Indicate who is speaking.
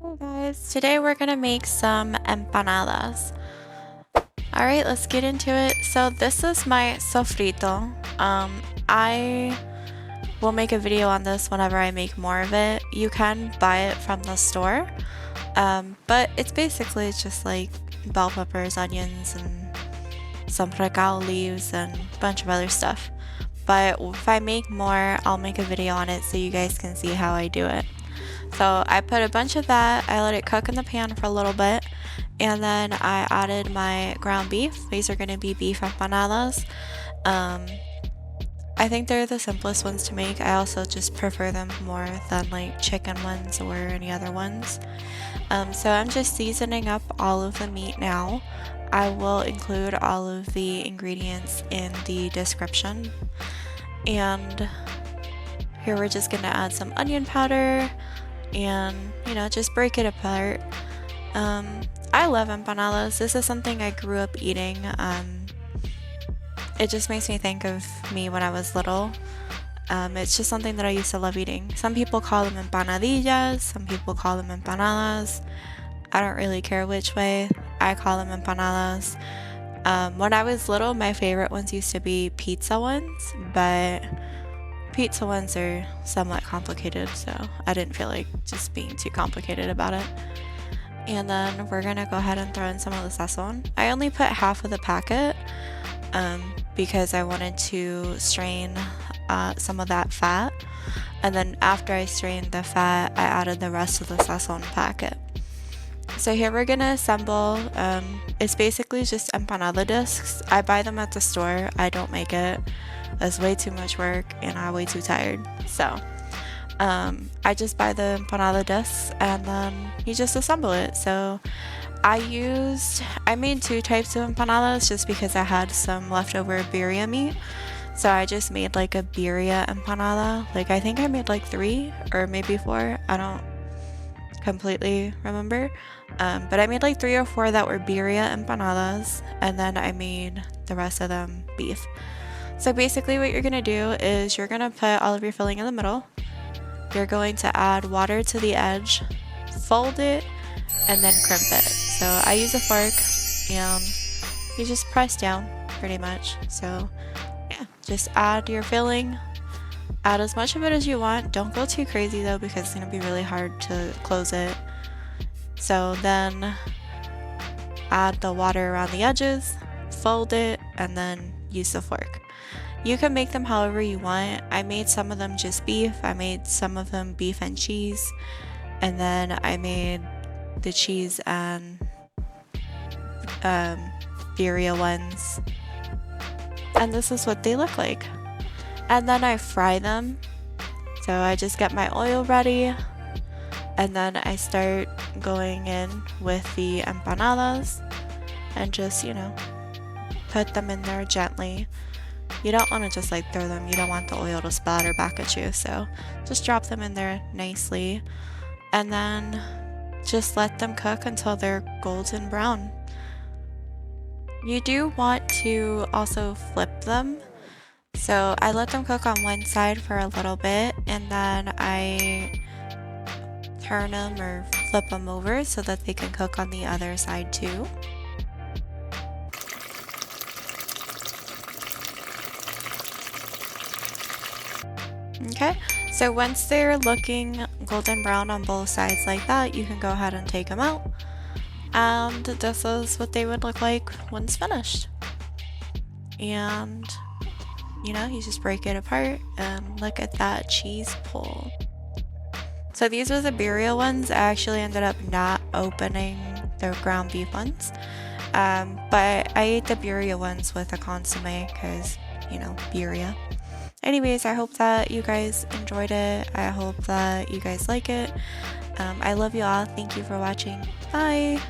Speaker 1: Hey guys, today we're gonna make some empanadas. Alright, let's get into it. So this is my sofrito. I will make a video on this whenever I make more of it. You can buy it from the store, but it's basically just like bell peppers, onions, and some recao leaves and a bunch of other stuff. But if I make more, I'll make a video on it so you guys can see how I do it. So I put a bunch of that, I let it cook in the pan for a little bit, and then I added my ground beef. These are going to be beef empanadas. I think they're the simplest ones to make. I also just prefer them more than like chicken ones or any other ones. So I'm just seasoning up all of the meat now. I will include all of the ingredients in the description. And here we're just going to add some onion powder and just break it apart. I love empanadas. This is something I grew up eating. It just makes me think of me when I was little. It's just something that I used to love eating. Some people call them empanadillas, some people call them empanadas. I don't really care which way. I call them empanadas. When I was little, my favorite ones used to be pizza ones, but pizza ones are somewhat complicated, so I didn't feel like just being too complicated about it. And then we're gonna go ahead and throw in some of the sazón. I only put half of the packet because I wanted to strain some of that fat, and then after I strained the fat, I added the rest of the sazón packet. So here we're gonna assemble. It's basically just empanada discs. I buy them at the store. I don't make it. That's way too much work and I'm way too tired. So I just buy the empanada discs and then you just assemble it. So I made two types of empanadas just because I had some leftover birria meat. So I just made like a birria empanada. Like I think I made like 3 or maybe 4. I don't completely remember. But I made like 3 or 4 that were birria empanadas, and then I made the rest of them beef. So basically what you're going to do is you're going to put all of your filling in the middle. You're going to add water to the edge, fold it, and then crimp it. So I use a fork and you just press down pretty much. So yeah, just add your filling. Add as much of it as you want. Don't go too crazy though because it's going to be really hard to close it. So then add the water around the edges, fold it, and then use the fork. You can make them however you want. I made some of them just beef. I made some of them beef and cheese. And then I made the cheese and birria ones. And this is what they look like. And then I fry them. So I just get my oil ready. And then I start going in with the empanadas. And just, put them in there gently. You don't want to just like throw them. You don't want the oil to splatter back at you. So just drop them in there nicely. And then just let them cook until they're golden brown. You do want to also flip them. So I let them cook on one side for a little bit, and then I turn them or flip them over so that they can cook on the other side too. Okay, so once they're looking golden brown on both sides like that, you can go ahead and take them out. And this is what they would look like once finished. And you just break it apart and look at that cheese pull. So these were the birria ones. I actually ended up not opening the ground beef ones. But I ate the birria ones with a consomme because, birria. Anyways, I hope that you guys enjoyed it. I hope that you guys like it. I love you all. Thank you for watching. Bye!